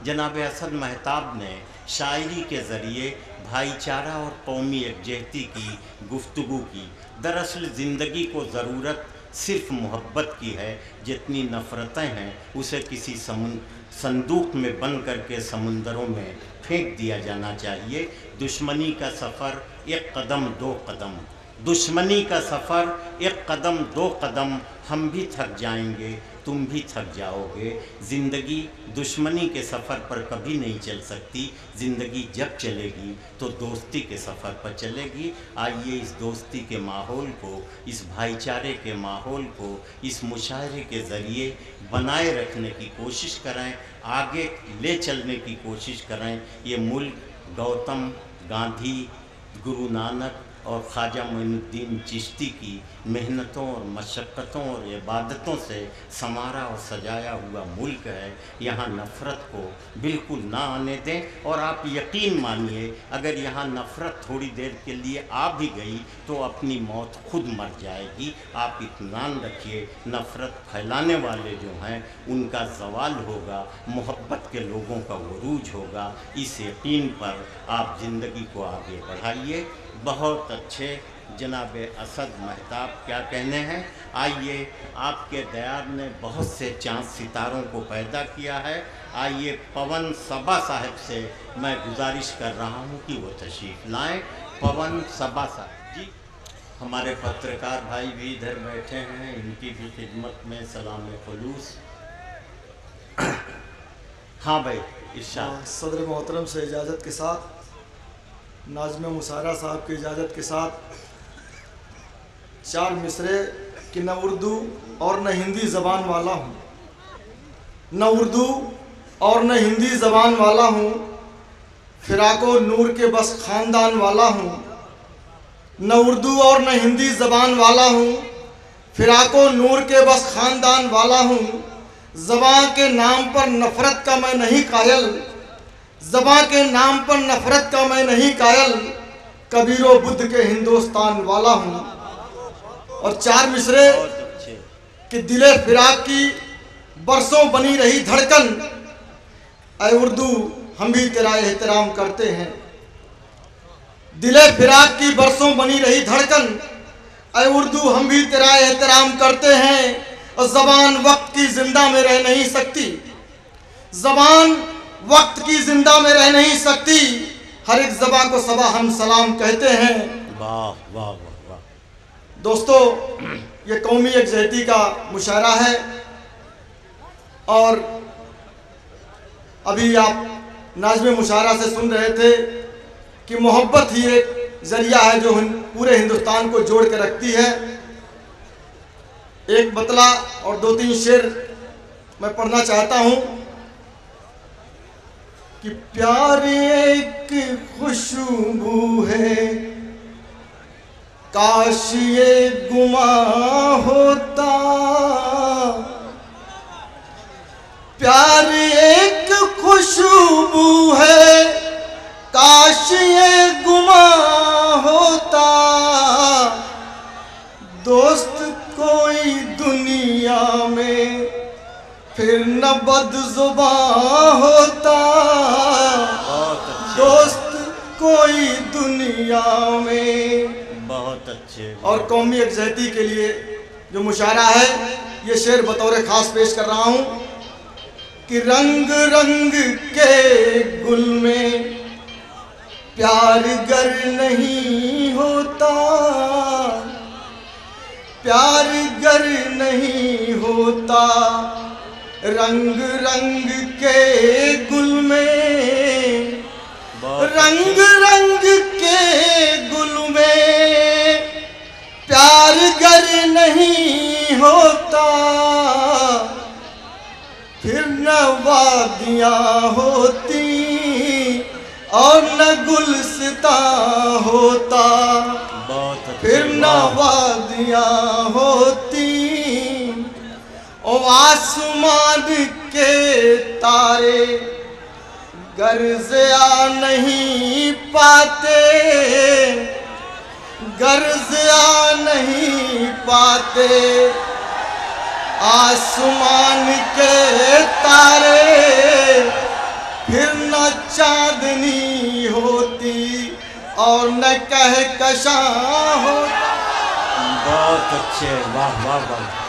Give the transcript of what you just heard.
जनाब असद महताब ने शायरी के ज़रिए भाईचारा और कौमी यकजहती की गुफ्तगू की। दरअसल ज़िंदगी को ज़रूरत सिर्फ मोहब्बत की है, जितनी नफ़रतें हैं उसे किसी संदूक में बंद करके समुंदरों में फेंक दिया जाना चाहिए। दुश्मनी का सफ़र एक कदम दो कदम, दुश्मनी का सफ़र एक कदम दो कदम, हम भी थक जाएंगे तुम भी थक जाओगे। ज़िंदगी दुश्मनी के सफ़र पर कभी नहीं चल सकती। ज़िंदगी जब चलेगी तो दोस्ती के सफ़र पर चलेगी। आइए इस दोस्ती के माहौल को, इस भाईचारे के माहौल को इस मुशायरे के ज़रिए बनाए रखने की कोशिश करें, आगे ले चलने की कोशिश करें। ये मुल्क गौतम गांधी, गुरु नानक और ख्वाजा मोइनुद्दीन चिश्ती की मेहनतों और मशक्क़तों और इबादतों से संवारा और सजाया हुआ मुल्क है। यहाँ नफ़रत को बिल्कुल ना आने दें। और आप यकीन मानिए, अगर यहाँ नफ़रत थोड़ी देर के लिए आ भी गई तो अपनी मौत खुद मर जाएगी। आप इत्मीनान रखिए, नफ़रत फैलाने वाले जो हैं उनका ज़वाल होगा, मोहब्बत के लोगों का वरूज होगा। इस यकीन पर आप ज़िंदगी को आगे बढ़ाइए। बहुत अच्छे जनाब असद महताब क्या कहने हैं। आइए, आपके दयार ने बहुत से चाँद सितारों को पैदा किया है। आइए पवन सबा साहब से मैं गुजारिश कर रहा हूँ कि वो तशरीफ़ लाएँ। पवन सबा साहब जी, हमारे पत्रकार भाई भी इधर बैठे हैं, इनकी भी खिदमत में सलाम खुलूस। हाँ भाई, इरशाद। सदर मोहतरम से इजाज़त के साथ, नाज़िम मुशायरा साहब की इजाज़त के साथ, चार मिसरे कि न उर्दू और न हिंदी ज़बान वाला हूँ, न उर्दू और न हिंदी ज़बान वाला हूँ, फ़िराक़ो नूर के बस ख़ानदान वाला हूँ। न उर्दू और न हिंदी ज़बान वाला हूँ, फ़िराक़ो नूर के बस ख़ानदान वाला हूँ। ज़बां के नाम पर नफ़रत का मैं नहीं कायल, ज़बां के नाम पर नफ़रत का मैं नहीं कायल, कबीरो बुद्ध के हिंदुस्तान वाला हूँ। और चार मिसरे कि दिले फिराक की बरसों बनी रही धड़कन, ऐ उर्दू हम भी तेरा एहतराम करते हैं। दिले फिराक की बरसों बनी रही धड़कन, ऐ उर्दू हम भी तेरा एहतराम करते हैं। और ज़बान वक्त की जिंदा में रह नहीं सकती, ज़बान वक्त की जिंदा में रह नहीं सकती, हर एक ज़बान को सबा हम सलाम कहते हैं। वाह वाह वाह। दोस्तों, ये कौमी यकजहती का मुशायरा है। और अभी आप नाज़िम मुशायरा से सुन रहे थे कि मोहब्बत ही एक ज़रिया है जो पूरे हिंदुस्तान को जोड़ कर रखती है। एक बतला और दो तीन शेर मैं पढ़ना चाहता हूँ कि प्यार एक खुशबू है, काश ये गुमा होता। प्यार एक खुशबू है, काश ये गुमा होता। दोस्त कोई दुनिया में फिर न बदज़ुबां होता। दोस्त कोई दुनिया में। बहुत अच्छे। और कौमी यकजहती के लिए जो मुशायरा है, ये शेर बतौर ख़ास पेश कर रहा हूँ कि रंग रंग के गुल में प्यार गर नहीं होता, प्यार गर नहीं होता। रंग रंग के गुल में, रंग रंग के गुल में प्यार गर नहीं होता। फिर न वादियाँ होती और न गुलसितां होता। फिर न वादियाँ होती और आसमान के तारे गर्ज आ नहीं पाते, गर्ज आ नहीं पाते। आसमान के तारे फिर न चांदनी होती और न कह कशां होता। बहुत अच्छे, वाह वाह वाह।